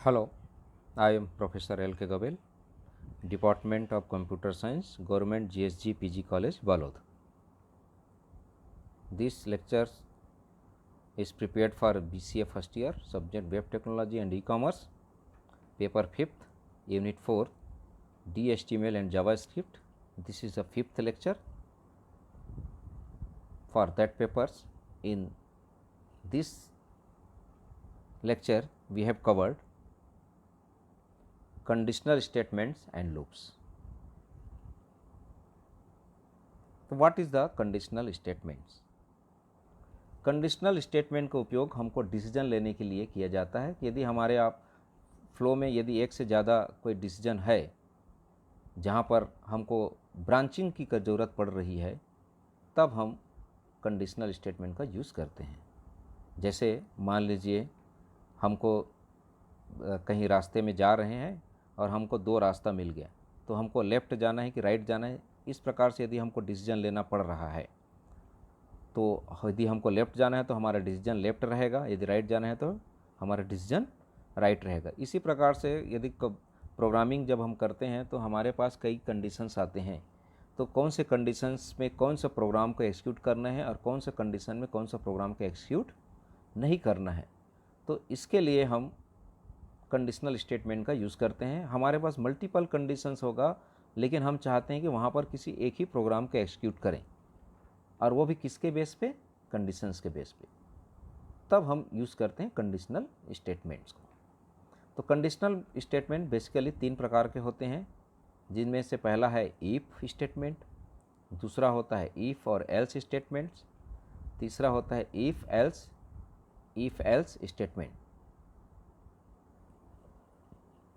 Hello, I am Professor L. K. Gabel, Department of Computer Science, Government GSG PG College, Balod. This lecture is prepared for BCA first year, subject Web Technology and E-commerce, paper 5th, Unit 4, DHTML and JavaScript. This is the 5th lecture. For that papers, in this lecture we have covered conditional statements and loops. So what is the conditional statements? Conditional statement का उपयोग हमको decision लेने के लिए किया जाता है कि यदि हमारे आप फ्लो में यदि एक से ज़्यादा कोई डिसीजन है जहाँ पर हमको ब्रांचिंग की ज़रूरत पड़ रही है, तब हम कंडीशनल स्टेटमेंट का यूज़ करते हैं। जैसे मान लीजिए हमको कहीं रास्ते में जा रहे हैं और हमको दो रास्ता मिल गया, तो हमको लेफ़्ट जाना है कि राइट जाना है, इस प्रकार से यदि हमको डिसीजन लेना पड़ रहा है, तो यदि हमको लेफ़्ट जाना है तो हमारा डिसीजन लेफ़्ट रहेगा, यदि राइट जाना है तो हमारा डिसीजन राइट रहेगा। इसी प्रकार से यदि प्रोग्रामिंग जब हम करते हैं तो हमारे पास कई कंडीशंस आते हैं, तो कौन से कंडीशंस में कौन सा प्रोग्राम को एक्सिक्यूट करना है और कौन से कंडीशन में कौन सा प्रोग्राम को एक्सिक्यूट नहीं करना है, तो इसके लिए हम कंडीशनल स्टेटमेंट का यूज़ करते हैं। हमारे पास मल्टीपल कंडीशंस होगा, लेकिन हम चाहते हैं कि वहाँ पर किसी एक ही प्रोग्राम को एक्सिक्यूट करें, और वो भी किसके बेस पे? कंडीशंस के बेस पे। तब हम यूज़ करते हैं कंडीशनल स्टेटमेंट्स को। तो कंडीशनल स्टेटमेंट बेसिकली 3 प्रकार के होते हैं, जिनमें से पहला है इफ़ स्टेटमेंट, दूसरा होता है इफ़ और एल्स स्टेटमेंट्स, तीसरा होता है इफ़ एल्स स्टेटमेंट।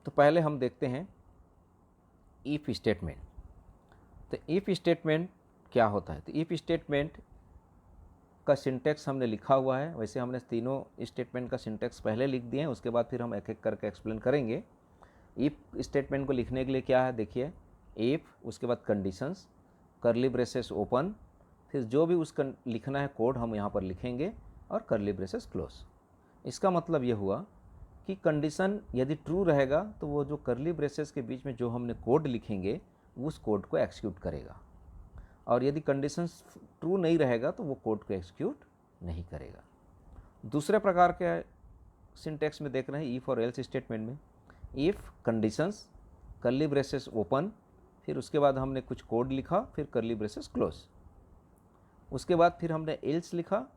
तो पहले हम देखते हैं इफ़ स्टेटमेंट। तो इफ़ स्टेटमेंट क्या होता है? तो इफ़ स्टेटमेंट का सिंटेक्स हमने लिखा हुआ है, वैसे हमने तीनों स्टेटमेंट का सिंटेक्स पहले लिख दिए हैं, उसके बाद फिर हम एक एक करके एक्सप्लेन करेंगे। इफ़ स्टेटमेंट को लिखने के लिए क्या है, देखिए इफ़, उसके बाद कंडीशंस, करली ब्रेसेस ओपन, फिर जो भी उसका लिखना है कोड हम यहाँ पर लिखेंगे, और करली ब्रेसेस क्लोज। इसका मतलब ये हुआ कि कंडीशन यदि ट्रू रहेगा तो वो जो करली ब्रेसेस के बीच में जो हमने कोड लिखेंगे उस कोड को एक्सिक्यूट करेगा, और यदि कंडीशंस ट्रू नहीं रहेगा तो वो कोड को एक्सिक्यूट नहीं करेगा। दूसरे प्रकार के सिंटेक्स में देख रहे हैं इफ़ और एल्स स्टेटमेंट में, इफ़ कंडीशंस, करली ब्रेसेस ओपन, फिर उसके बाद हमने कुछ कोड लिखा, फिर करली ब्रेसेस क्लोज, उसके बाद फिर हमने एल्स लिखा,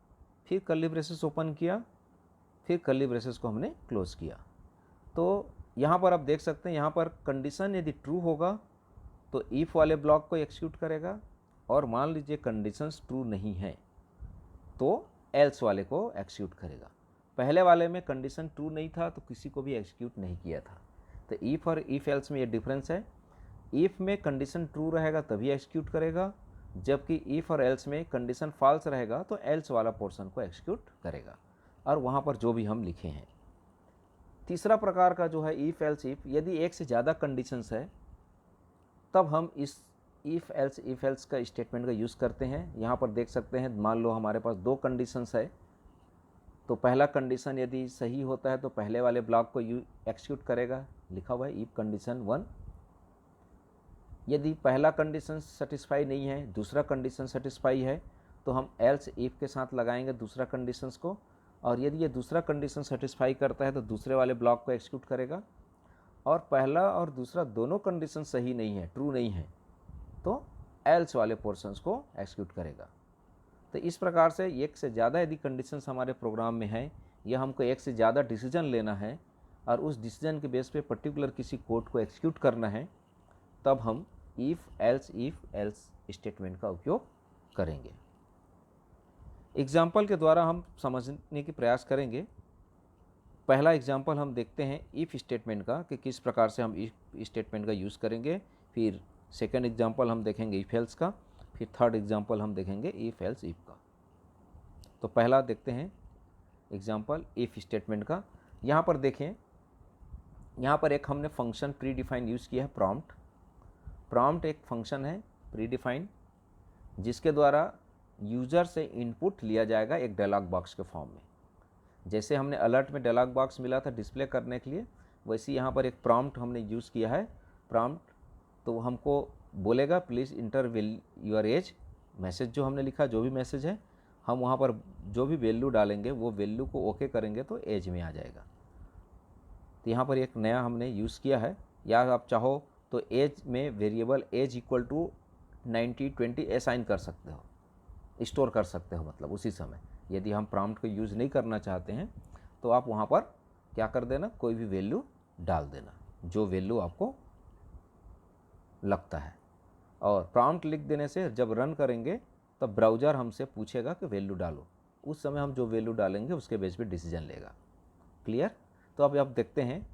फिर करली ब्रेसेस ओपन किया, फिर करली ब्रेसेस को हमने क्लोज किया। तो यहाँ पर आप देख सकते हैं, यहाँ पर कंडीशन यदि ट्रू होगा तो इफ़ वाले ब्लॉक को एक्सिक्यूट करेगा, और मान लीजिए कंडीशंस ट्रू नहीं है तो एल्स वाले को एक्सिक्यूट करेगा। पहले वाले में कंडीशन ट्रू नहीं था तो किसी को भी एक्सिक्यूट नहीं किया था। तो इफ़ और इफ़ एल्स में ये डिफरेंस है। इफ़ में कंडीशन ट्रू रहेगा तभी एक्सिक्यूट करेगा, जबकि इफ़ और एल्स में कंडीशन फॉल्स रहेगा तो एल्स वाला पोर्शन को एक्सिक्यूट करेगा, और वहाँ पर जो भी हम लिखे हैं। तीसरा प्रकार का जो है इफ़ एल्स इफ़, यदि एक से ज़्यादा कंडीशंस है तब हम इस इफ़ एल्स का स्टेटमेंट का यूज़ करते हैं। यहाँ पर देख सकते हैं, मान लो हमारे पास 2 कंडीशंस है, तो पहला कंडीशन यदि सही होता है तो पहले वाले ब्लॉक को एक्सिक्यूट करेगा, लिखा हुआ है इफ़ कंडीशन 1। यदि पहला कंडीशन सेटिस्फाई नहीं है, दूसरा कंडीशन सेटिस्फाई है, तो हम एल्स इफ़ के साथ लगाएंगे दूसरा कंडीशंस को, और यदि ये दूसरा कंडीशन सेटिस्फाई करता है तो दूसरे वाले ब्लॉक को एक्सिक्यूट करेगा, और पहला और दूसरा दोनों कंडीशन सही नहीं है, ट्रू नहीं है, तो एल्स वाले पोर्शंस को एक्सिक्यूट करेगा। तो इस प्रकार से एक से ज़्यादा यदि कंडीशंस हमारे प्रोग्राम में है, या हमको एक से ज़्यादा डिसीजन लेना है और उस डिसीजन के बेस पे पर्टिकुलर किसी कोड को एक्सिक्यूट करना है, तब हम इफ़ एल्स स्टेटमेंट का उपयोग करेंगे। एग्जाम्पल के द्वारा हम समझने की प्रयास करेंगे। पहला एग्जाम्पल हम देखते हैं इफ़ स्टेटमेंट का, कि किस प्रकार से हम इफ़ स्टेटमेंट का यूज़ करेंगे। फिर सेकेंड एग्जाम्पल हम देखेंगे इफ़ एल्स का, फिर थर्ड एग्जाम्पल हम देखेंगे इफ़ एल्स इफ़ का। तो पहला देखते हैं एग्जाम्पल इफ़ स्टेटमेंट का। यहाँ पर देखें, यहाँ पर एक हमने फंक्शन प्री डिफाइन यूज़ किया है, प्रॉम्प्ट। प्रॉम्प्ट एक फंक्शन है प्री डिफाइन, जिसके द्वारा यूज़र से इनपुट लिया जाएगा एक डायलॉग बॉक्स के फॉर्म में। जैसे हमने अलर्ट में डायलॉग बॉक्स मिला था डिस्प्ले करने के लिए, वैसे यहाँ पर एक प्रॉम्प्ट हमने यूज़ किया है। प्रॉम्प्ट तो हमको बोलेगा please inter your age, message जो हमने लिखा, जो भी मैसेज है हम वहाँ पर जो भी वैल्यू डालेंगे वो वैल्यू को ओके करेंगे तो एज में आ जाएगा। तो यहाँ पर एक नया हमने यूज़ किया है, या आप चाहो तो एज में variable age equal to 90-20 assign कर सकते हो, स्टोर कर सकते हो, मतलब उसी समय। यदि हम प्रॉम्प्ट को यूज़ नहीं करना चाहते हैं तो आप वहाँ पर क्या कर देना, कोई भी वैल्यू डाल देना जो वैल्यू आपको लगता है। और प्रॉम्प्ट लिख देने से जब रन करेंगे तब ब्राउज़र हमसे पूछेगा कि वैल्यू डालो, उस समय हम जो वैल्यू डालेंगे उसके बेस पे डिसीजन लेगा। क्लियर? तो अब आप देखते हैं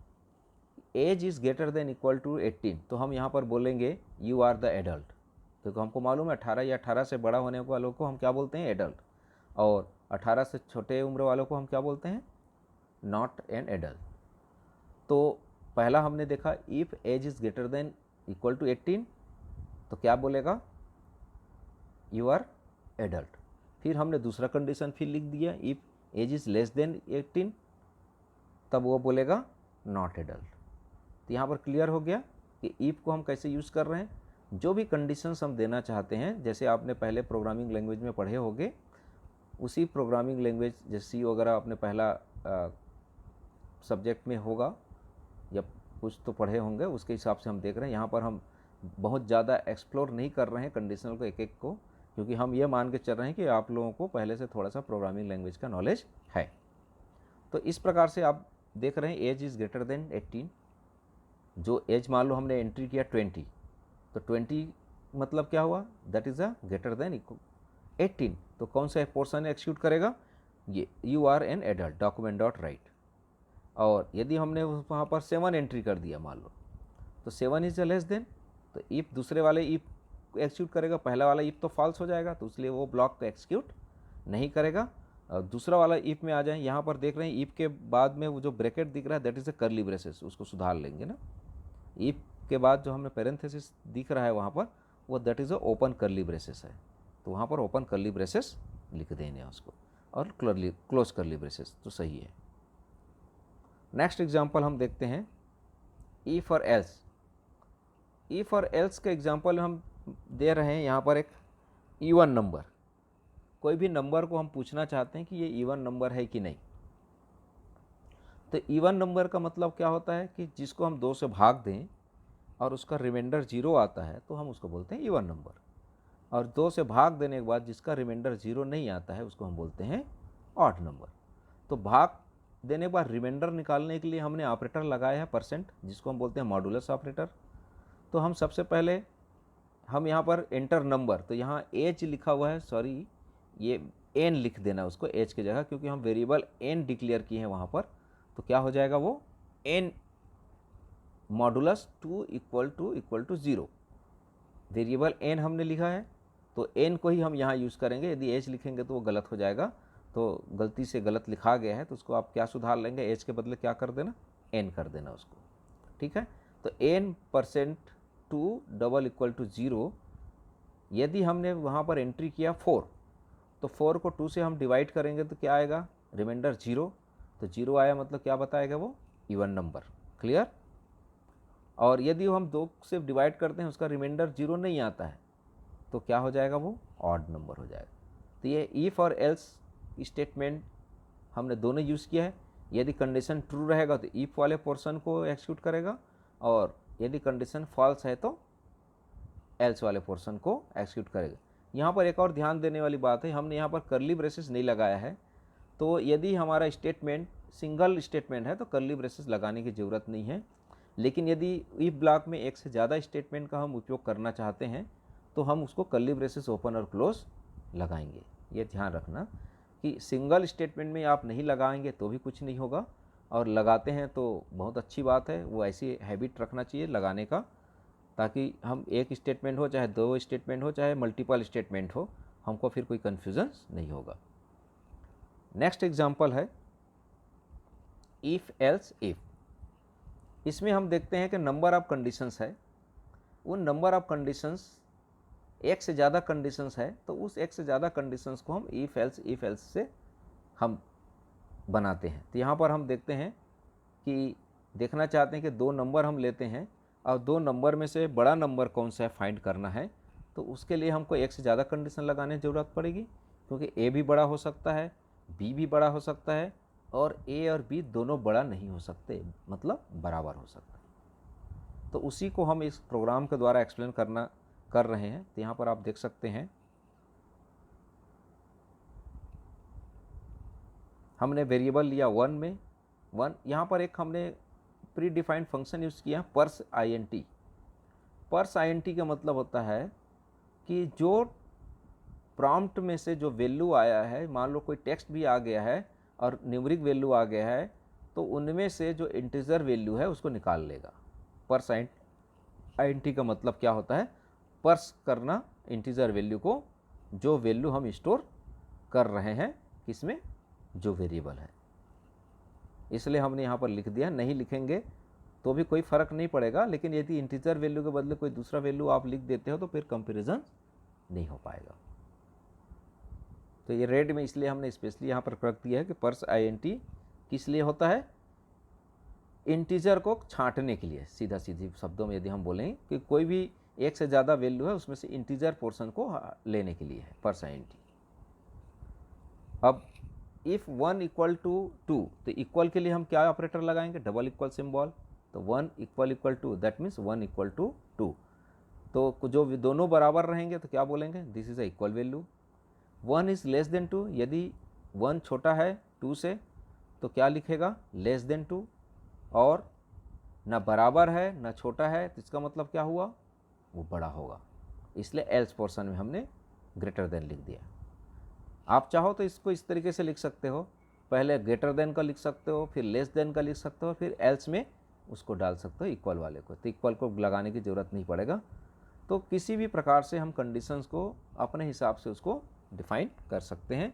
age is greater than equal to 18, तो हम यहाँ पर बोलेंगे यू आर द एडल्ट। तो हमको मालूम है 18 या 18 से बड़ा होने वालों को हम क्या बोलते हैं, एडल्ट, और 18 से छोटे उम्र वालों को हम क्या बोलते हैं, नॉट एन एडल्ट। तो पहला हमने देखा if age is greater than equal to 18 तो क्या बोलेगा, यू आर एडल्ट। फिर हमने दूसरा कंडीशन फिर लिख दिया, if age is less than 18 तब वो बोलेगा नॉट एडल्ट। तो यहाँ पर क्लियर हो गया कि इफ़ को हम कैसे यूज़ कर रहे हैं। जो भी कंडीशंस हम देना चाहते हैं, जैसे आपने पहले प्रोग्रामिंग लैंग्वेज में पढ़े होंगे, उसी प्रोग्रामिंग लैंग्वेज जैसे सी वगैरह आपने पहला सब्जेक्ट में होगा या कुछ तो पढ़े होंगे, उसके हिसाब से हम देख रहे हैं। यहाँ पर हम बहुत ज़्यादा एक्सप्लोर नहीं कर रहे हैं कंडीशनल को एक एक को, क्योंकि हम ये मान के चल रहे हैं कि आप लोगों को पहले से थोड़ा सा प्रोग्रामिंग लैंग्वेज का नॉलेज है। तो इस प्रकार से आप देख रहे हैं एज इज़ ग्रेटर देन 18, जो एज मान लो हमने एंट्री किया 20, तो 20 मतलब क्या हुआ, that is a greater than 18। तो कौन सा पोर्शन एक्सिक्यूट करेगा, ये you are an adult document dot right. और यदि हमने वहाँ पर 7 एंट्री कर दिया मान लो, तो 7 इज़ लेस देन, तो इफ़ दूसरे वाले इफ़ एक्सिक्यूट करेगा, पहला वाला इफ़ तो फॉल्स हो जाएगा, तो इसलिए वो ब्लॉक को एक्सिक्यूट नहीं करेगा। और दूसरा वाला इफ़ में आ जाए, यहाँ पर देख रहे हैं इफ़ के बाद में वो जो ब्रैकेट दिख रहा है that is a curly braces, उसको सुधार लेंगे ना। इफ़ के बाद जो हमें पैरेंथेसिस दिख रहा है वहाँ पर, वो that is a open curly braces है, तो वहाँ पर ओपन कर्ली ब्रेसेस लिख देंगे उसको, और क्लोज कर्ली ब्रेसेस, तो सही है। नेक्स्ट एग्जाम्पल हम देखते हैं इफ़ और एल्स। इफ़ और एल्स के एग्जाम्पल हम दे रहे हैं यहाँ पर एक इवन नंबर, कोई भी नंबर को हम पूछना चाहते हैं कि ये इवन नंबर है कि नहीं। तो इवन नंबर का मतलब क्या होता है कि जिसको हम 2 से भाग दें और उसका रिमाइंडर 0 आता है तो हम उसको बोलते हैं इवन नंबर, और 2 से भाग देने के बाद जिसका रिमाइंडर 0 नहीं आता है उसको हम बोलते हैं ऑड नंबर। तो भाग देने के बाद रिमाइंडर निकालने के लिए हमने ऑपरेटर लगाया है परसेंट, जिसको हम बोलते हैं मॉडुलस ऑपरेटर। तो हम सबसे पहले हम यहाँ पर एंटर नंबर, तो यहाँ एज लिखा हुआ है, सॉरी ये एन लिख देना उसको एज की जगह, क्योंकि हम वेरिएबल एन डिक्लेयर किए हैं वहाँ पर। तो क्या हो जाएगा वो n modulus 2 equal to 0, variable n हमने लिखा है तो एन को ही हम यहाँ यूज़ करेंगे। यदि एज लिखेंगे तो वो गलत हो जाएगा, तो गलती से गलत लिखा गया है तो उसको आप क्या सुधार लेंगे, एज के बदले क्या कर देना, एन कर देना उसको, ठीक है। तो n% 2 डबल इक्वल टू 0, यदि हमने वहाँ पर एंट्री किया 4, तो 4 को 2 से हम डिवाइड करेंगे तो क्या आएगा, रिमाइंडर 0, तो 0 आया मतलब क्या बताएगा वो, इवन नंबर। क्लियर? और यदि हम 2 से डिवाइड करते हैं उसका रिमाइंडर 0 नहीं आता है तो क्या हो जाएगा, वो ऑड नंबर हो जाएगा। तो ये इफ़ और एल्स स्टेटमेंट हमने दोनों यूज़ किया है। यदि कंडीशन ट्रू रहेगा तो इफ़ वाले पोर्शन को एक्सिक्यूट करेगा, और यदि कंडीशन फॉल्स है तो एल्स वाले पोर्शन को एक्सिक्यूट करेगा। यहाँ पर एक और ध्यान देने वाली बात है, हमने यहाँ पर कर्ली ब्रेसेस नहीं लगाया है, तो यदि हमारा स्टेटमेंट सिंगल स्टेटमेंट है तो कर्ली ब्रेसेस लगाने की ज़रूरत नहीं है। लेकिन यदि इफ ब्लॉक में एक से ज़्यादा स्टेटमेंट का हम उपयोग करना चाहते हैं तो हम उसको कर्ली ब्रेसेस ओपन और क्लोज लगाएंगे। ये ध्यान रखना कि सिंगल स्टेटमेंट में आप नहीं लगाएंगे तो भी कुछ नहीं होगा, और लगाते हैं तो बहुत अच्छी बात है, वो ऐसी हैबिट रखना चाहिए लगाने का, ताकि हम एक स्टेटमेंट हो चाहे 2 स्टेटमेंट हो चाहे मल्टीपल स्टेटमेंट हो, हमको फिर कोई कन्फ्यूज़न नहीं होगा। नेक्स्ट एग्जांपल है इफ़ एल्स इफ़। इसमें हम देखते हैं कि नंबर ऑफ कंडीशंस है, उन नंबर ऑफ कंडीशंस एक से ज़्यादा कंडीशंस है तो उस एक से ज़्यादा कंडीशंस को हम इफ़ एल्स से हम बनाते हैं। तो यहाँ पर हम देखते हैं कि देखना चाहते हैं कि दो नंबर हम लेते हैं और दो नंबर में से बड़ा नंबर कौन सा है फाइंड करना है, तो उसके लिए हमको एक से ज़्यादा कंडीशन लगाने की ज़रूरत पड़ेगी, क्योंकि ए भी बड़ा हो सकता है, बी भी बड़ा हो सकता है, और ए और बी दोनों बड़ा नहीं हो सकते, मतलब बराबर हो सकता है। तो उसी को हम इस प्रोग्राम के द्वारा एक्सप्लेन कर रहे हैं। तो यहाँ पर आप देख सकते हैं हमने वेरिएबल लिया 1 में 1, यहाँ पर एक हमने प्री डिफाइंड फंक्शन यूज़ किया पर्स INT। पर्स INT का मतलब होता है कि जो प्रॉम्प्ट में से जो वैल्यू आया है, मान लो कोई टेक्स्ट भी आ गया है और न्यूमरिक वैल्यू आ गया है, तो उनमें से जो इंटीजर वैल्यू है उसको निकाल लेगा। पर्स INT का मतलब क्या होता है, पर्स करना इंटीजर वैल्यू को, जो वैल्यू हम स्टोर कर रहे हैं किसमें, जो वेरिएबल है। इसलिए हमने यहाँ पर लिख दिया, नहीं लिखेंगे तो भी कोई फ़र्क नहीं पड़ेगा, लेकिन यदि इंटीजर वैल्यू के बदले कोई दूसरा वैल्यू आप लिख देते हो तो फिर कंपैरिजन नहीं हो पाएगा। तो ये रेड में इसलिए हमने स्पेशली यहाँ पर रख दिया है कि पर्स INT किस लिए होता है, इंटीजर को छांटने के लिए। सीधा सीधी शब्दों में यदि हम बोलें कि कोई भी एक से ज़्यादा वैल्यू है उसमें से इंटीजर पोर्शन को लेने के लिए है पर्स INT। अब इफ़ 1 इक्वल टू 2, तो इक्वल के लिए हम क्या ऑपरेटर लगाएंगे, डबल इक्वल सिंबल। तो 1 equal to, that means 1 equal to 2। तो जो दोनों बराबर रहेंगे तो क्या बोलेंगे, this is a equal value. 1 is less than 2, यदि 1 छोटा है 2 से तो क्या लिखेगा, लेस देन 2। और ना बराबर है ना छोटा है, तो इसका मतलब क्या हुआ, वो बड़ा होगा। इसलिए एल्स पोर्शन में हमने ग्रेटर देन लिख दिया। आप चाहो तो इसको इस तरीके से लिख सकते हो, पहले ग्रेटर देन का लिख सकते हो, फिर लेस देन का लिख सकते हो, फिर एल्स में उसको डाल सकते हो इक्वल वाले को। तो इक्वल को लगाने की ज़रूरत नहीं पड़ेगा। तो किसी भी प्रकार से हम कंडीशंस को अपने हिसाब से उसको डिफाइन कर सकते हैं,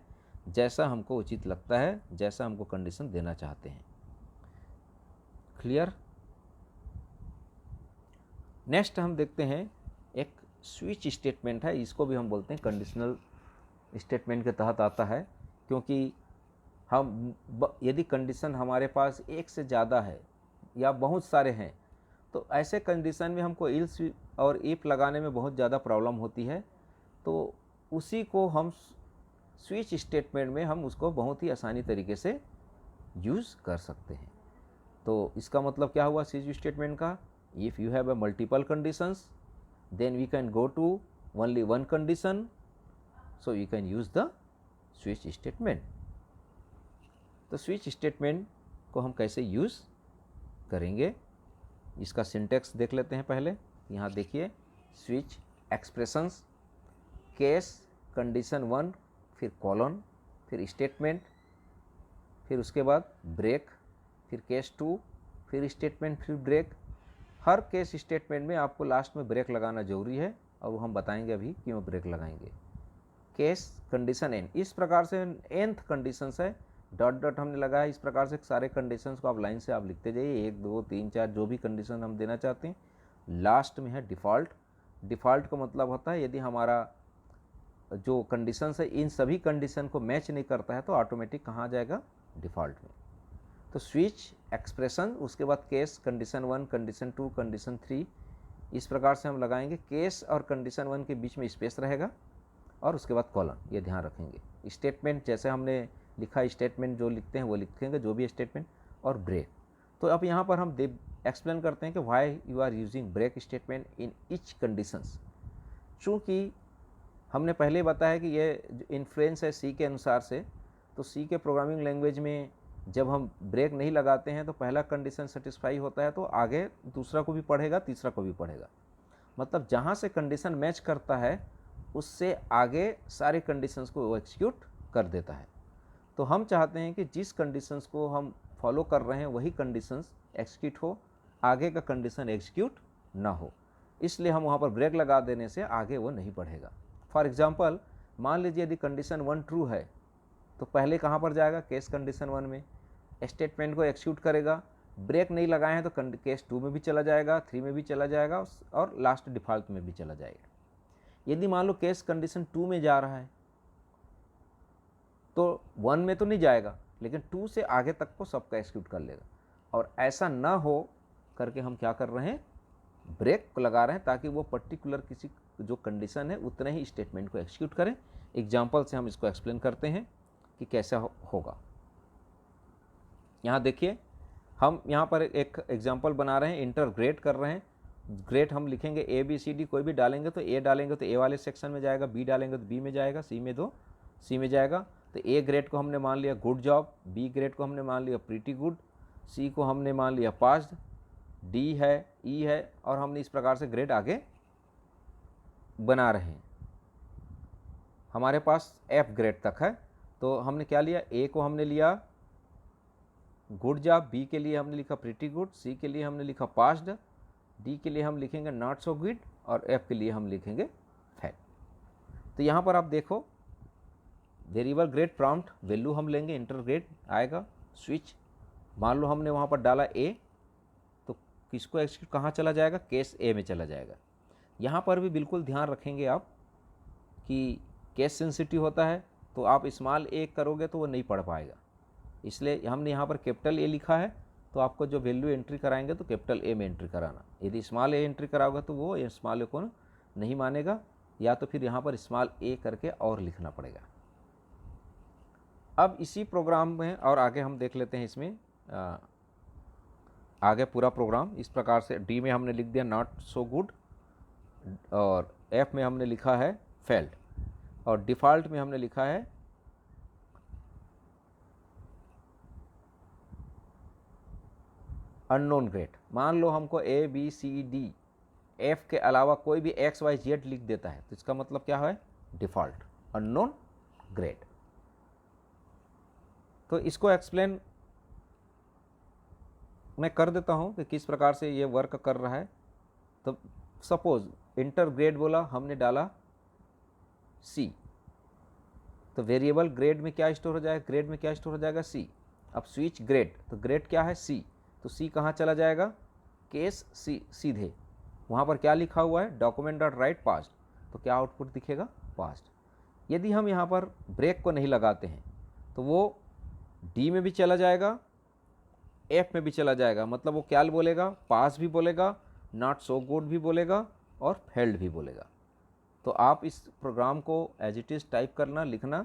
जैसा हमको उचित लगता है, जैसा हमको कंडीशन देना चाहते हैं। क्लियर। नेक्स्ट हम देखते हैं एक स्विच स्टेटमेंट है, इसको भी हम बोलते हैं कंडीशनल स्टेटमेंट के तहत आता है, क्योंकि हम यदि कंडीशन हमारे पास एक से ज़्यादा है या बहुत सारे हैं, तो ऐसे कंडीशन में हमको इल्स और इफ लगाने में बहुत ज़्यादा प्रॉब्लम होती है। तो उसी को हम स्विच स्टेटमेंट में हम उसको बहुत ही आसानी तरीके से यूज़ कर सकते हैं। तो इसका मतलब क्या हुआ स्विच स्टेटमेंट का, if you have a multiple conditions then we can go to only one condition, so you can use the switch statement. तो स्विच स्टेटमेंट को हम कैसे यूज़ करेंगे, इसका सिंटेक्स देख लेते हैं पहले। यहाँ देखिए, स्विच एक्सप्रेशंस, केस, कंडीशन 1, फिर कॉलन, फिर स्टेटमेंट, फिर उसके बाद ब्रेक, फिर केस 2, फिर स्टेटमेंट, फिर ब्रेक। हर केस स्टेटमेंट में आपको लास्ट में ब्रेक लगाना जरूरी है, और वो हम बताएंगे अभी क्यों ब्रेक लगाएंगे। केस कंडीशन एन, इस प्रकार से nth कंडीशन है, डॉट डॉट हमने लगाया। इस प्रकार से सारे कंडीशंस को आप लाइन से आप लिखते जाइए, 1 2 3 4 जो भी कंडीशन हम देना चाहते हैं। लास्ट में है डिफ़ॉल्ट। डिफ़ॉल्ट का मतलब होता है यदि हमारा जो कंडीशंस है इन सभी कंडीशन को मैच नहीं करता है तो ऑटोमेटिक कहाँ जाएगा, डिफ़ॉल्ट में। तो स्विच एक्सप्रेशन, उसके बाद केस, कंडीशन 1, कंडीशन 2, कंडीशन 3, इस प्रकार से हम लगाएंगे। केस और कंडीशन 1 के बीच में स्पेस रहेगा, और उसके बाद कॉलन, ये ध्यान रखेंगे। स्टेटमेंट जैसे हमने लिखा, स्टेटमेंट जो लिखते हैं वो लिखेंगे, जो भी स्टेटमेंट, और ब्रेक। तो अब यहाँ पर हम एक्सप्लेन करते हैं कि why you are using break statement in each conditions. चूँकि हमने पहले बताया कि ये इन्फ्लुएंस है सी के अनुसार से, तो सी के प्रोग्रामिंग लैंग्वेज में जब हम ब्रेक नहीं लगाते हैं तो पहला कंडीशन सेटिस्फाई होता है तो आगे दूसरा को भी पढ़ेगा, तीसरा को भी पढ़ेगा। मतलब जहाँ से कंडीशन मैच करता है उससे आगे सारे कंडीशंस को वो एग्जीक्यूट कर देता है। तो हम चाहते हैं कि जिस कंडीशंस को हम फॉलो कर रहे हैं वही कंडीशंस एग्जीक्यूट हो, आगे का कंडीशन एग्जीक्यूट ना हो। इसलिए हम वहाँ पर ब्रेक लगा देने से आगे वो नहीं बढ़ेगा। फॉर एग्जांपल, मान लीजिए यदि कंडीशन 1 ट्रू है तो पहले कहाँ पर जाएगा, केस कंडीशन 1 में स्टेटमेंट को एग्जीक्यूट करेगा। ब्रेक नहीं लगाए हैं तो केस 2 में भी चला जाएगा, 3 में भी चला जाएगा, और लास्ट डिफ़ॉल्ट में भी चला जाएगा। यदि मान लो केस कंडीशन 2 में जा रहा है तो 1 में तो नहीं जाएगा, लेकिन 2 से आगे तक को सबका एग्जीक्यूट कर लेगा। और ऐसा ना हो करके हम क्या कर रहे हैं, ब्रेक लगा रहे हैं, ताकि वो पर्टिकुलर किसी जो कंडीशन है उतने ही स्टेटमेंट को एग्जीक्यूट करें। एग्जाम्पल से हम इसको एक्सप्लेन करते हैं कि कैसे होगा। यहाँ देखिए, हम यहाँ पर एक एग्जाम्पल बना रहे हैं, इंटर ग्रेड कर रहे हैं। ग्रेड हम लिखेंगे ए बी सी डी, कोई भी डालेंगे तो ए डालेंगे तो ए वाले सेक्शन में जाएगा, बी डालेंगे तो बी में जाएगा, सी में तो सी में जाएगा। तो ए ग्रेड को हमने मान लिया गुड जॉब, बी ग्रेड को हमने मान लिया प्रीटी गुड, सी को हमने मान लिया पास्ड, डी है, ई है, और हमने इस प्रकार से ग्रेड आगे बना रहे हैं। हमारे पास एफ ग्रेड तक है, तो हमने क्या लिया, ए को हमने लिया गुड जॉब, बी के लिए हमने लिखा प्रीटी गुड, सी के लिए हमने लिखा पास्ड, डी के लिए हम लिखेंगे नॉट सो गुड, और एफ के लिए हम लिखेंगे फेल। तो यहाँ पर आप देखो, वेरिएबल ग्रेड प्रॉम्प्ट वैल्यू हम लेंगे, इंटर ग्रेड आएगा, स्विच मान लो हमने वहाँ पर डाला ए, तो किसको एक्सिक्यूट कहाँ चला जाएगा, केस ए में चला जाएगा। यहाँ पर भी बिल्कुल ध्यान रखेंगे आप कि केस सेंसिटिव होता है, तो आप स्मॉल ए करोगे तो वो नहीं पढ़ पाएगा, इसलिए हमने यहाँ पर कैपिटल ए लिखा है। तो आपको जो वैल्यू एंट्री कराएंगे तो कैपिटल ए में एंट्री कराना, यदि स्मॉल ए एंट्री कराओगे तो वो स्मॉल ए को नहीं मानेगा, या तो फिर यहाँ पर स्मॉल ए करके और लिखना पड़ेगा। अब इसी प्रोग्राम में और आगे हम देख लेते हैं, इसमें आगे पूरा प्रोग्राम इस प्रकार से, डी में हमने लिख दिया नॉट सो गुड, और एफ में हमने लिखा है फेल्ड, और डिफ़ॉल्ट में हमने लिखा है अननोन ग्रेड। मान लो हमको A B C D F के अलावा कोई भी एक्स वाई जेड लिख देता है, तो इसका मतलब क्या है, डिफ़ॉल्ट अननोन ग्रेड। तो इसको एक्सप्लेन मैं कर देता हूँ कि किस प्रकार से ये वर्क कर रहा है। तो सपोज इंटर ग्रेड बोला, हमने डाला सी, तो वेरिएबल ग्रेड में क्या स्टोर हो जाएगा, ग्रेड में क्या स्टोर हो जाएगा, सी। अब स्विच ग्रेड, तो ग्रेड क्या है, सी, तो सी कहाँ चला जाएगा, केस सी सीधे। वहाँ पर क्या लिखा हुआ है, डॉक्यूमेंट डॉट राइट पास्ट, तो क्या आउटपुट दिखेगा, पास्ट। यदि हम यहाँ पर ब्रेक को नहीं लगाते हैं तो वो डी में भी चला जाएगा, एफ में भी चला जाएगा, मतलब वो क्या बोलेगा, पास भी बोलेगा, नॉट सो गुड भी बोलेगा, और फेल्ड भी बोलेगा। तो आप इस प्रोग्राम को एज इट इज़ टाइप करना, लिखना,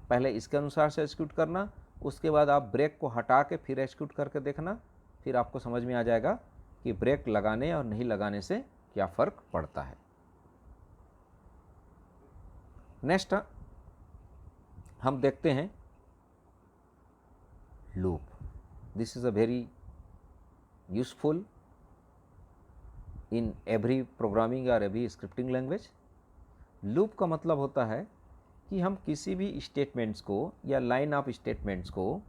पहले इसके अनुसार से एक्सिक्यूट करना, उसके बाद आप ब्रेक को हटा के फिर एक्सिक्यूट करके देखना, फिर आपको समझ में आ जाएगा कि ब्रेक लगाने और नहीं लगाने से क्या फ़र्क पड़ता है। नेक्स्ट हम देखते हैं loop. This is a very useful in every programming और एवरी स्क्रिप्टिंग लैंग्वेज। लूप का मतलब होता है कि हम किसी भी स्टेटमेंट्स को या लाइन ऑफ स्टेटमेंट्स को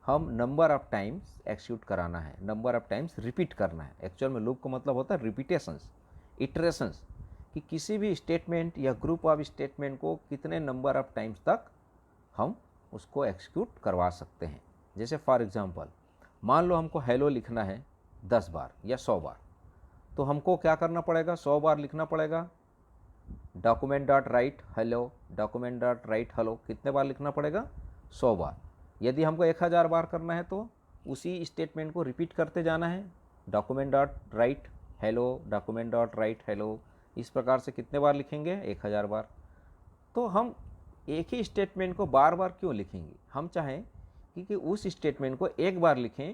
हम नंबर ऑफ टाइम्स एक्सिक्यूट कराना है, नंबर ऑफ टाइम्स रिपीट करना है। एक्चुअल में लूप का मतलब होता है रिपीटेशंस, इटरेशंस, कि किसी भी स्टेटमेंट या ग्रुप ऑफ स्टेटमेंट को कितने नंबर ऑफ टाइम्स तक हम उसको एक्सिक्यूट करवा सकते हैं। जैसे फॉर एग्जांपल, मान लो हमको हेलो लिखना है 10 बार या 100 बार, तो हमको क्या करना पड़ेगा, 100 बार लिखना पड़ेगा document dot right hello, document dot right hello, कितने बार लिखना पड़ेगा, 100 बार। यदि हमको 1000 बार करना है तो उसी स्टेटमेंट को रिपीट करते जाना है, document dot right hello, document dot right hello, इस प्रकार से कितने बार लिखेंगे, 1000 बार। तो हम एक ही स्टेटमेंट को बार बार क्यों लिखेंगे, हम चाहें कि उस स्टेटमेंट को एक बार लिखें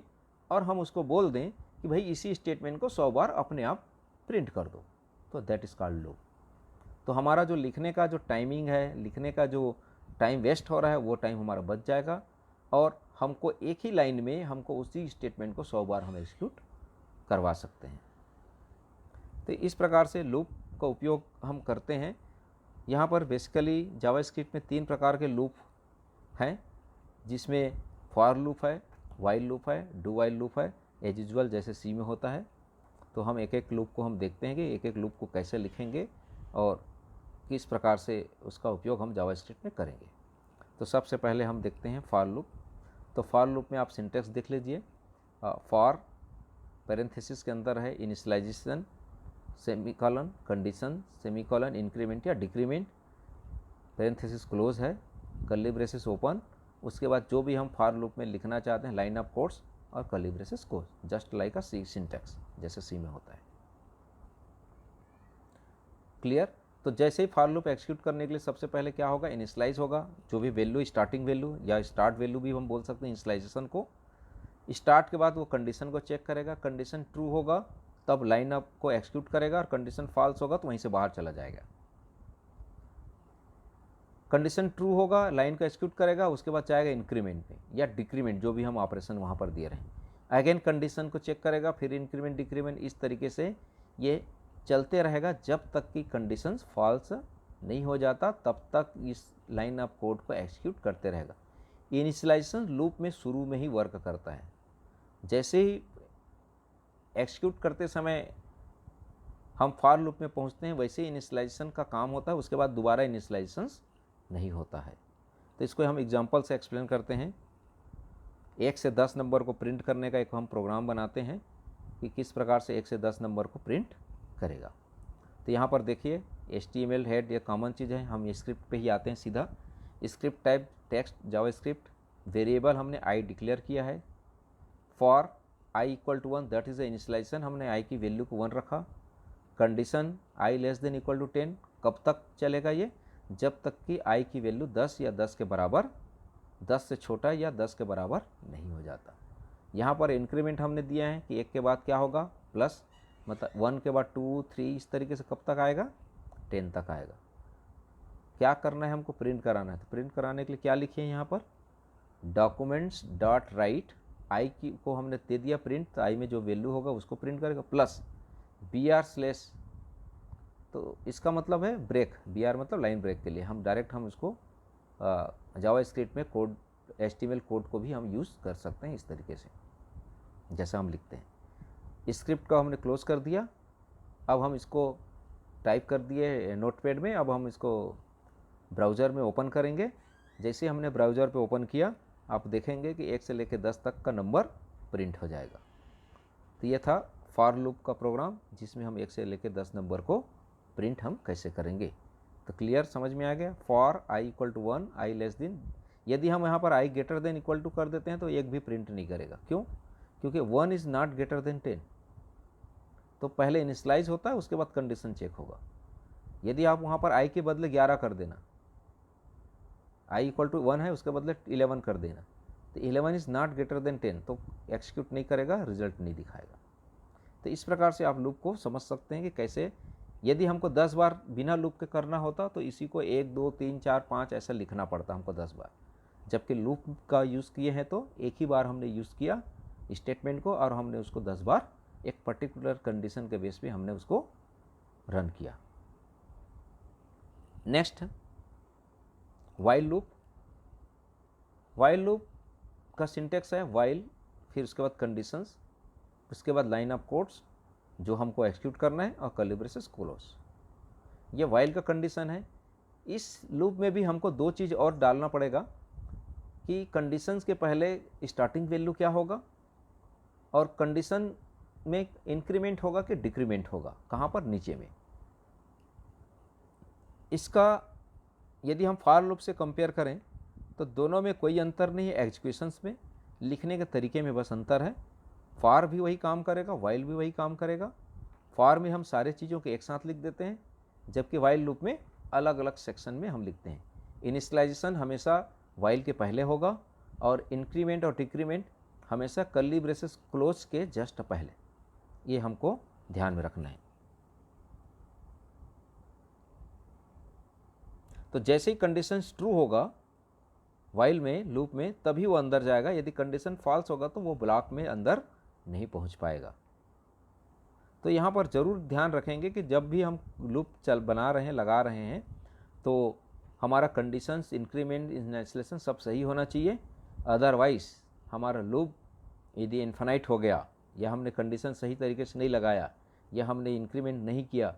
और हम उसको बोल दें कि भाई इसी स्टेटमेंट को 100 बार अपने आप प्रिंट कर दो, तो दैट इज़ कॉल्ड लूप। तो हमारा जो लिखने का जो टाइमिंग है, लिखने का जो टाइम वेस्ट हो रहा है, वो टाइम हमारा बच जाएगा, और हमको एक ही लाइन में हमको उसी स्टेटमेंट को 100 बार हम एग्जीक्यूट करवा सकते हैं। तो इस प्रकार से लूप का उपयोग हम करते हैं। यहाँ पर बेसिकली जावास्क्रिप्ट में 3 प्रकार के लूप हैं, जिसमें फॉर लूप है, वाइल लूप है, डू वाइल लूप है, एज यूजुअल जैसे सी में होता है। तो हम एक एक लूप को हम देखते हैं कि एक एक लूप को कैसे लिखेंगे और किस प्रकार से उसका उपयोग हम जावास्क्रिप्ट में करेंगे। तो सबसे पहले हम देखते हैं फॉर लूप। तो फॉर लूप में आप सिंटेक्स देख लीजिए, फॉर पैरेंथेसिस के अंदर है initialisation, semicolon, condition, semicolon, increment या डिक्रीमेंट, पैरेंथेसिस क्लोज है, कर्ली ब्रेसेस ओपन, उसके बाद जो भी हम फॉर लूप में लिखना चाहते हैं लाइन ऑफ कोड्स और curly braces close, just like a C syntax, जैसे सी में होता है। क्लियर। तो जैसे ही फॉर लूप एग्जीक्यूट करने के लिए सबसे पहले क्या होगा, इनिशियलाइज होगा, जो भी वैल्यू स्टार्टिंग वैल्यू या स्टार्ट वैल्यू भी हम बोल सकते हैं इनिशियलाइजेशन को। स्टार्ट के बाद वो कंडीशन को चेक करेगा, कंडीशन ट्रू होगा तब लाइन अप को एग्जीक्यूट करेगा, और कंडीशन फॉल्स होगा तो वहीं से बाहर चला जाएगा। कंडीशन ट्रू होगा, लाइन को एग्जीक्यूट करेगा, उसके बाद जाएगा इंक्रीमेंट पे या डिक्रीमेंट, जो भी हम ऑपरेशन वहाँ पर दिए रहे। अगेन कंडीशन को चेक करेगा, फिर इंक्रीमेंट डिक्रीमेंट, इस तरीके से ये चलते रहेगा जब तक कि कंडीशंस फॉल्स नहीं हो जाता, तब तक इस लाइन ऑफ कोड को एग्जीक्यूट करते रहेगा। इनिशियलाइजेशन लूप में शुरू में ही वर्क करता है, जैसे ही एग्जीक्यूट करते समय हम फॉर लूप में पहुंचते हैं वैसे ही इनिशियलाइजेशन का काम होता है, उसके बाद दोबारा इनिशियलाइजेशन नहीं होता है। तो इसको हम एग्जांपल से एक्सप्लेन करते हैं। 1 से 10 नंबर को प्रिंट करने का एक हम प्रोग्राम बनाते हैं कि किस प्रकार से 1 से 10 नंबर को प्रिंट करेगा। तो यहाँ पर देखिए HTML हेड ये कॉमन चीज़ है, हम स्क्रिप्ट पे ही आते हैं सीधा। Script type text JavaScript, variable हमने आई डिक्लेयर किया है, for i equal to 1 that is the initialisation, हमने i की वैल्यू को 1 रखा। Condition i less than equal to 10, कब तक चलेगा ये, जब तक कि i की वैल्यू 10 या 10 के बराबर, 10 से छोटा या 10 के बराबर नहीं हो जाता। यहाँ पर इंक्रीमेंट हमने दिया है कि 1 के बाद क्या होगा, प्लस, मतलब 1 के बाद 2 3, इस तरीके से कब तक आएगा, 10 तक आएगा। क्या करना है हमको, प्रिंट कराना है। तो प्रिंट कराने के लिए क्या लिखे हैं यहाँ पर, डॉक्यूमेंट्स डॉट राइट आई की को हमने दे दिया प्रिंट, तो आई में जो वैल्यू होगा उसको प्रिंट करेगा, प्लस br/, तो इसका मतलब है ब्रेक, br मतलब लाइन ब्रेक के लिए। हम डायरेक्ट हम इसको जावास्क्रिप्ट में कोड HTML कोड को भी हम यूज़ कर सकते हैं इस तरीके से जैसा हम लिखते हैं। स्क्रिप्ट को हमने क्लोज कर दिया। अब हम इसको टाइप कर दिए नोटपैड में, अब हम इसको ब्राउज़र में ओपन करेंगे। जैसे हमने ब्राउज़र पे ओपन किया, आप देखेंगे कि 1 से लेकर 10 तक का नंबर प्रिंट हो जाएगा। तो ये था फॉर लूप का प्रोग्राम, जिसमें हम 1 से लेकर 10 नंबर को प्रिंट हम कैसे करेंगे। तो क्लियर, समझ में आ गया। For i equal to 1 i less than, यदि हम यहाँ पर i greater than equal to कर देते हैं तो एक भी प्रिंट नहीं करेगा। क्यों, क्योंकि 1 इज़ नॉट ग्रेटर देन 10। तो पहले इनिशियलाइज होता है, उसके बाद कंडीशन चेक होगा। यदि आप वहाँ पर i के बदले 11 कर देना, i इक्वल टू 1 है, उसके बदले 11 कर देना, तो 11 इज़ नॉट ग्रेटर देन 10, तो एक्सिक्यूट नहीं करेगा, रिजल्ट नहीं दिखाएगा। तो इस प्रकार से आप लूप को समझ सकते हैं कि कैसे, यदि हमको 10 बार बिना लूप के करना होता तो इसी को 1 2 3 4 5 ऐसा लिखना पड़ता हमको 10 बार, जबकि लूप का यूज़ किए हैं तो एक ही बार हमने यूज़ किया स्टेटमेंट को, और हमने उसको 10 बार एक पर्टिकुलर कंडीशन के बेस पे हमने उसको रन किया। Next while loop. While loop का सिंटेक्स है वाइल, फिर उसके बाद कंडीशंस, उसके बाद लाइन ऑफ कोड्स जो हमको एक्सिक्यूट करना है, और कर्ली ब्रेसेस क्लोज। ये वाइल का कंडीशन है। इस लूप में भी हमको 2 चीज़ और डालना पड़ेगा कि कंडीशंस के पहले स्टार्टिंग वैल्यू क्या होगा, और कंडीशन में इंक्रीमेंट होगा कि डिक्रीमेंट होगा, कहाँ पर, नीचे में। इसका यदि हम फॉर लूप से कंपेयर करें तो दोनों में कोई अंतर नहीं है, एग्जीक्यूशंस में, लिखने के तरीके में बस अंतर है। फॉर भी वही काम करेगा, वाइल भी वही काम करेगा। फॉर में हम सारे चीज़ों को एक साथ लिख देते हैं, जबकि वाइल लूप में अलग अलग सेक्शन में हम लिखते हैं। इनिशियलाइजेशन हमेशा वाइल के पहले होगा, और इंक्रीमेंट और डिक्रीमेंट हमेशा कर्ली ब्रेसेस क्लोज के जस्ट पहले। ये हमको ध्यान में रखना है। तो जैसे ही कंडीशन ट्रू होगा वाइल में, लूप में, तभी वो अंदर जाएगा। यदि कंडीशन फॉल्स होगा तो वो ब्लॉक में अंदर नहीं पहुंच पाएगा। तो यहाँ पर ज़रूर ध्यान रखेंगे कि जब भी हम लूप बना रहे हैं, लगा रहे हैं, तो हमारा कंडीशंस, इंक्रीमेंट, इनिशियलाइजेशन सब सही होना चाहिए। अदरवाइज हमारा लूप यदि इन्फिनाइट हो गया, या हमने कंडीशन सही तरीके से नहीं लगाया, या हमने इंक्रीमेंट नहीं किया,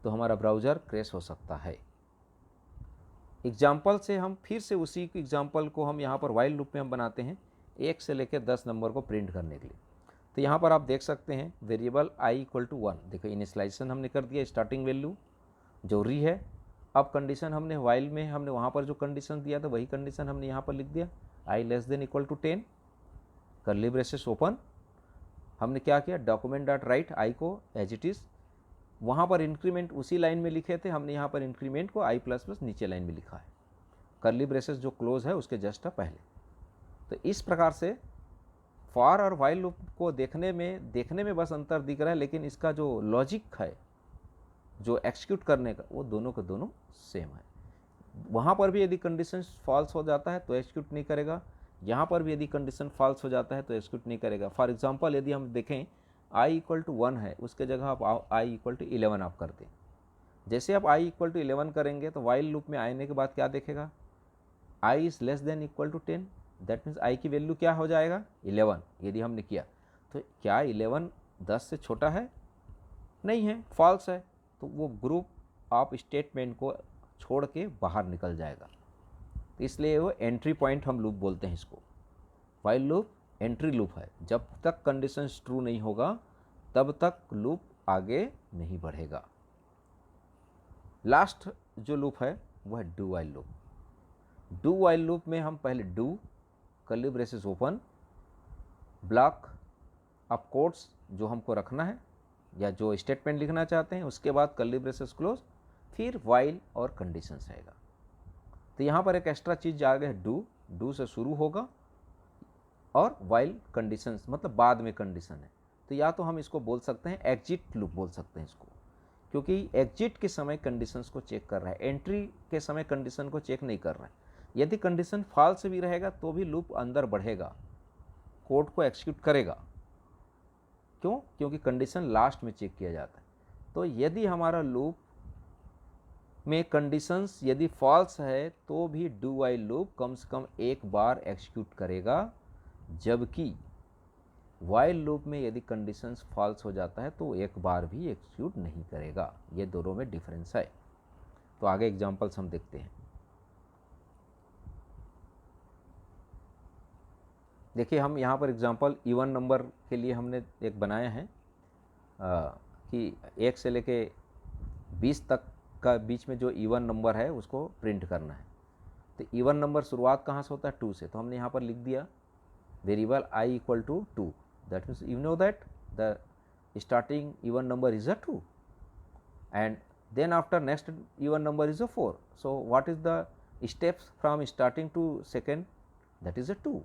तो हमारा ब्राउज़र क्रैश हो सकता है। एग्जाम्पल से हम फिर से उसी एग्जाम्पल को हम यहाँ पर वाइल लूप में हम बनाते हैं 1 से लेकर 10 नंबर को प्रिंट करने के लिए। तो यहाँ पर आप देख सकते हैं वेरिएबल i इक्वल टू 1, देखो इनिशियलाइजेशन हमने कर दिया, स्टार्टिंग वैल्यू जो री है। अब कंडीशन हमने वाइल में हमने वहाँ पर जो कंडीशन दिया था वही कंडीशन हमने यहाँ पर लिख दिया, i less than equal to 10। Curly braces open, हमने क्या किया, डॉक्यूमेंट डॉट राइट आई को एज इट इज़, वहाँ पर इंक्रीमेंट उसी लाइन में लिखे थे, हमने यहाँ पर इंक्रीमेंट को आई प्लस प्लस नीचे लाइन में लिखा है, कर्ली ब्रेसेस जो क्लोज है उसके जस्ट पहले। तो इस प्रकार से फॉर और वाइल लूप को देखने में बस अंतर दिख रहा है, लेकिन इसका जो लॉजिक है जो एक्सिक्यूट करने का वो दोनों के दोनों सेम है। वहाँ पर भी यदि कंडीशन फॉल्स हो जाता है तो एक्सिक्यूट नहीं करेगा, यहाँ पर भी यदि कंडीशन फॉल्स हो जाता है तो एक्सिक्यूट नहीं करेगा। फॉर एग्जांपल यदि हम देखें i इक्वल टू 1 है, उसके जगह आप i इक्वल टू 11 आप कर दें। जैसे आप i इक्वल टू 11 करेंगे तो वाइल लूप में आने के बाद क्या देखेगा, i is less than equal to 10, that means i की वैल्यू क्या हो जाएगा 11। यदि हमने किया तो क्या 11 10 से छोटा है, नहीं है, फॉल्स है, तो वो ग्रुप ऑफ स्टेटमेंट को छोड़ के बाहर निकल जाएगा। तो इसलिए वो एंट्री पॉइंट हम लूप बोलते हैं इसको। वाइल लूप एंट्री लूप है, जब तक कंडीशन ट्रू नहीं होगा तब तक लूप आगे नहीं बढ़ेगा। लास्ट जो लूप है वो है do while loop. Do while loop में हम पहले do curly braces open, block of codes जो हमको रखना है या जो स्टेटमेंट लिखना चाहते हैं, उसके बाद कर्ली ब्रेसेस क्लोज, फिर वाइल और कंडीशंस आएगा। तो यहाँ पर एक एक्स्ट्रा चीज़ आ गया, डू से शुरू होगा और वाइल कंडीशंस मतलब बाद में कंडीशन है। तो या तो हम इसको बोल सकते हैं एग्जिट लूप बोल सकते हैं इसको, क्योंकि एग्जिट के समय कंडीशंस को चेक कर रहा है, एंट्री के समय कंडीशन को चेक नहीं कर रहा है। यदि कंडीशन फॉल्स भी रहेगा तो भी लूप अंदर बढ़ेगा, कोड को एक्सिक्यूट करेगा। क्यों? क्योंकि कंडीशन लास्ट में चेक किया जाता है। तो यदि हमारा लूप में कंडीशंस यदि फॉल्स है तो भी डू वाइल लूप कम से कम एक बार एक्सिक्यूट करेगा, जबकि वाइल लूप में यदि कंडीशंस फॉल्स हो जाता है तो एक बार भी एक्सिक्यूट नहीं करेगा। ये दोनों में डिफरेंस है। तो आगे एग्जांपल्स हम देखते हैं। देखिए हम यहाँ पर एग्जांपल इवन नंबर के लिए हमने एक बनाया है कि 1 से लेके 20 तक का बीच में जो इवन नंबर है उसको प्रिंट करना है। तो इवन नंबर शुरुआत कहाँ से होता है, 2 से। तो हमने यहाँ पर लिख दिया variable i equal to 2, that means you know that the starting even number is a 2 and then after next even number is a 4. So what is the steps from starting to second, that is a 2.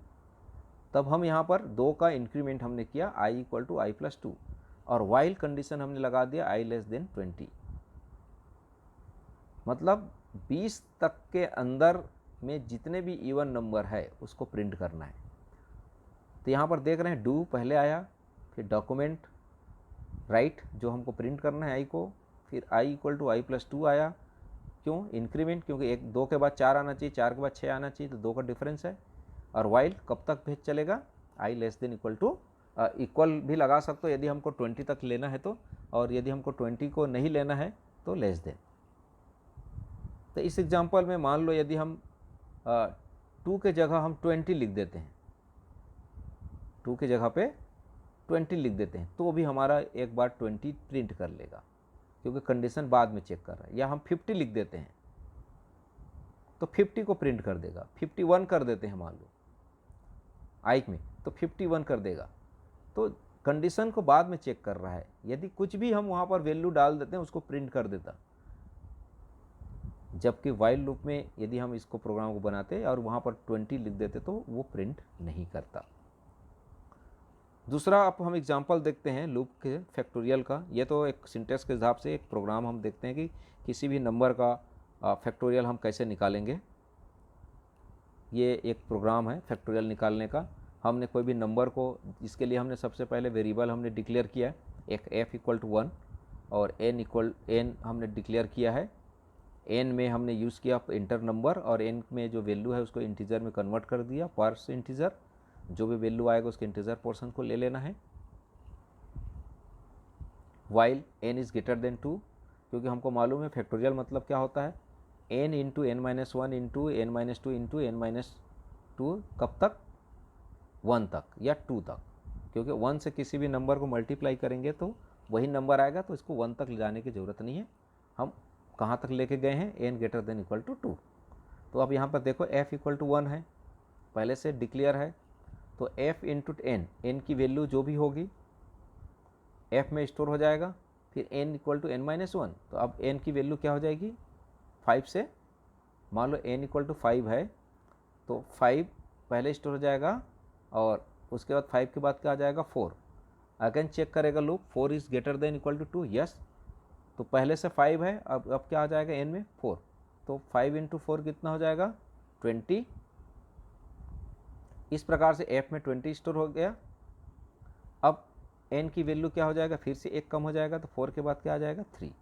तब हम यहाँ पर 2 का increment हमने किया i equal to i plus 2 और while condition हमने लगा दिया i लेस देन 20, मतलब 20 तक के अंदर में जितने भी इवन नंबर है उसको प्रिंट करना है। तो यहाँ पर देख रहे हैं डू पहले आया, फिर डॉक्यूमेंट राइट जो हमको प्रिंट करना है i को, फिर i equal to i plus 2 आया। क्यों? इंक्रीमेंट, क्योंकि 2 के बाद 4 आना चाहिए, 4 के बाद 6 आना चाहिए, तो 2 का डिफरेंस है। और वाइल कब तक भेज चलेगा, i less than equal to, equal भी लगा सकते हो यदि हमको 20 तक लेना है तो, और यदि हमको 20 को नहीं लेना है तो लेस देन। तो इस एग्जांपल में मान लो यदि हम 2 के जगह हम 20 लिख देते हैं, 2 के जगह पे 20 लिख देते हैं, तो भी हमारा एक बार 20 प्रिंट कर लेगा, क्योंकि कंडीशन बाद में चेक कर रहा है। या हम 50 लिख देते हैं तो 50 को प्रिंट कर देगा। 51 कर देते हैं मान लो आई में, तो 51 कर देगा। तो कंडीशन को बाद में चेक कर रहा है, यदि कुछ भी हम वहाँ पर वैल्यू डाल देते हैं उसको प्रिंट कर देता। जबकि वाइल लूप में यदि हम इसको प्रोग्राम को बनाते और वहाँ पर 20 लिख देते तो वो प्रिंट नहीं करता। दूसरा अब हम एग्जांपल देखते हैं लूप के फैक्टोरियल का। ये तो एक सिंटेक्स के हिसाब से एक प्रोग्राम हम देखते हैं कि किसी भी नंबर का फैक्टोरियल हम कैसे निकालेंगे। ये एक प्रोग्राम है फैक्टोरियल निकालने का। हमने कोई भी नंबर को, इसके लिए हमने सबसे पहले वेरिएबल हमने डिक्लेयर किया है एक f इक्वल टू 1 और n हमने डिक्लेयर किया है। n में हमने यूज़ किया इंटर नंबर और n में जो वैल्यू है उसको इंटीजर में कन्वर्ट कर दिया, पार्स इंटीजर। जो भी वैल्यू आएगा उसके इंटीजर पोर्शन को ले लेना है। While n is greater then 2, क्योंकि हमको मालूम है फैक्टोरियल मतलब क्या होता है, n into n minus 1 into n minus 2 into n minus 2 कब तक, 1 तक या 2 तक, क्योंकि 1 से किसी भी नंबर को मल्टीप्लाई करेंगे तो वही नंबर आएगा, तो इसको 1 तक ले जाने की ज़रूरत नहीं है। हम कहाँ तक लेके गए हैं, n greater than equal to 2। तो अब यहाँ पर देखो f इक्वल टू 1 है, पहले से डिक्लेयर है। तो f इंटू एन, एन की वैल्यू जो भी होगी f में स्टोर हो जाएगा, फिर n इक्वल टू n-1। तो अब n की वैल्यू क्या हो जाएगी 5 से, मान लो n इक्वल टू 5 है तो 5 पहले स्टोर हो जाएगा और उसके बाद 5 के बाद क्या आ जाएगा 4। अगेन चेक करेगा loop 4 is greater than equal to 2, yes. तो पहले से 5 है, अब क्या आ जाएगा n में 4। तो 5 इंटू 4 कितना हो जाएगा 20। इस प्रकार से f में 20 स्टोर हो गया। अब n की वैल्यू क्या हो जाएगा, फिर से एक कम हो जाएगा, तो 4 के बाद क्या आ जाएगा 3।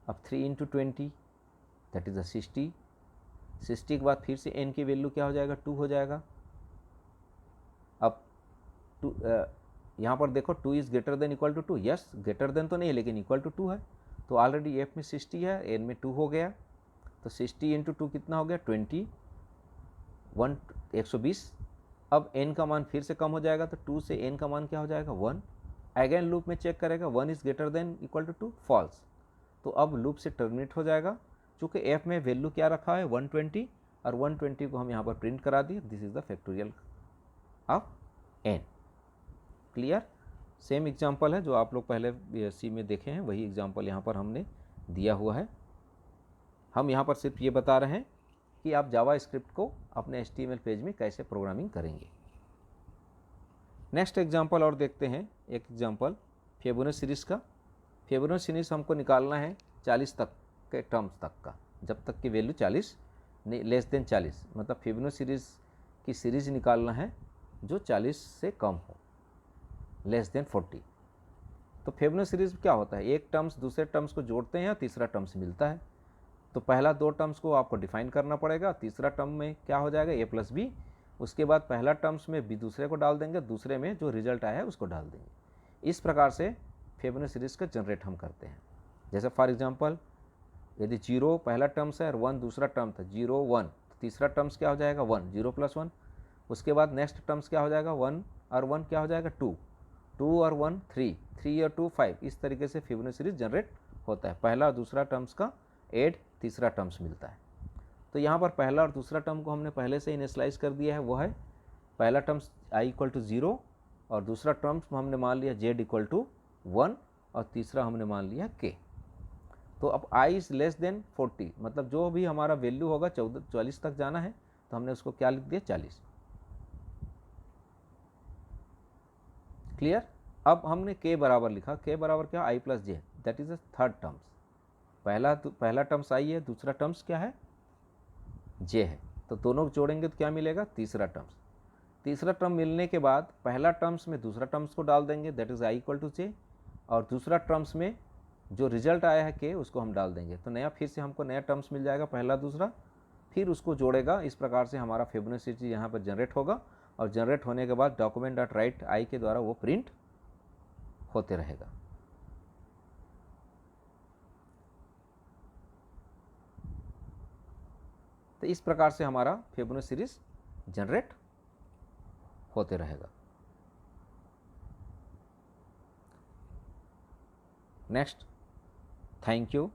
अब 3 इंटू 20 दैट इज़ 60। 60 के बाद फिर से n की वैल्यू क्या हो जाएगा 2 हो जाएगा। अब 2 यहाँ पर देखो 2 is greater than equal to 2, yes greater than तो नहीं है लेकिन इक्वल टू 2 है। तो ऑलरेडी f में 60 है, n में 2 हो गया, तो 60 इंटू 2 कितना हो गया 20, 120। अब n का मान फिर से कम हो जाएगा, तो 2 से n का मान क्या हो जाएगा 1। अगेन लूप में चेक करेगा 1 is greater than equal to 2, false. तो अब लूप से टर्मिनेट हो जाएगा। चूँकि f में वैल्यू क्या रखा है 120, और 120 को हम यहाँ पर प्रिंट करा दिए। This is the factorial of n। Clear. Same example है जो आप लोग पहले BSc में देखे हैं, वही एग्जाम्पल यहाँ पर हमने दिया हुआ है। हम यहाँ पर सिर्फ ये बता रहे हैं कि आप जावा स्क्रिप्ट को अपने HTML पेज में कैसे प्रोग्रामिंग करेंगे। नेक्स्ट एग्जाम्पल और देखते हैं, एक एग्जाम्पल फिबोनाची सीरीज़ का। फिबोनाची सीरीज़ हमको निकालना है 40 तक के टर्म्स तक का, जब तक की वैल्यू 40 नहीं, लेस देन 40, मतलब फिबोनाची सीरीज़ की सीरीज़ निकालना है जो 40 से कम हो, लेस देन 40। तो फिबोनाची सीरीज़ क्या होता है, एक टर्म्स दूसरे टर्म्स को जोड़ते हैं या तीसरा टर्म्स मिलता है। तो पहला 2 टर्म्स को आपको डिफाइन करना पड़ेगा, तीसरा टर्म में क्या हो जाएगा a प्लस बी, उसके बाद पहला टर्म्स में b दूसरे को डाल देंगे, दूसरे में जो रिजल्ट आया है उसको डाल देंगे। इस प्रकार से फिबोनाची सीरीज़ का जनरेट हम करते हैं। जैसे फॉर एग्जांपल यदि 0 पहला टर्म्स है और 1 दूसरा टर्म था, 0 1, तो तीसरा टर्म्स क्या हो जाएगा 1, 0 प्लस 1। उसके बाद नेक्स्ट टर्म्स क्या हो जाएगा 1 और 1 क्या हो जाएगा 2, 2 और 1 3, 3 और 2 5। इस तरीके से फिबोनाची सीरीज़ जनरेट होता है। पहला और दूसरा टर्म्स का एड, तीसरा टर्म्स मिलता है। तो यहाँ पर पहला और दूसरा टर्म को हमने पहले से इनिशियलाइज कर दिया है, वो है पहला टर्म्स i इक्वल टू 0 और दूसरा टर्म्स हमने मान लिया z इक्वल टू 1 और तीसरा हमने मान लिया k। तो अब i इज़ लेस देन 40, मतलब जो भी हमारा वैल्यू होगा 40 तक जाना है, तो हमने उसको क्या लिख दिया 40। क्लियर। अब हमने k बराबर लिखा, k बराबर क्या i plus J, that is the third terms. पहला टर्म्स i है, दूसरा टर्म्स क्या है j है, तो दोनों जोड़ेंगे तो क्या मिलेगा तीसरा टर्म्स। तीसरा टर्म मिलने के बाद पहला टर्म्स में दूसरा टर्म्स को डाल देंगे, that is i equal to J, और दूसरा टर्म्स में जो रिजल्ट आया है k उसको हम डाल देंगे। तो नया फिर से हमको नया टर्म्स मिल जाएगा, पहला दूसरा, फिर उसको जोड़ेगा। इस प्रकार से हमारा फिबोनाची सीरीज़ यहाँ पर जनरेट होगा, और जनरेट होने के बाद डॉक्यूमेंट डॉट राइट आई के द्वारा वो प्रिंट होते रहेगा। तो इस प्रकार से हमारा फिबोनाची सीरीज़ जनरेट होते रहेगा। Next, thank you.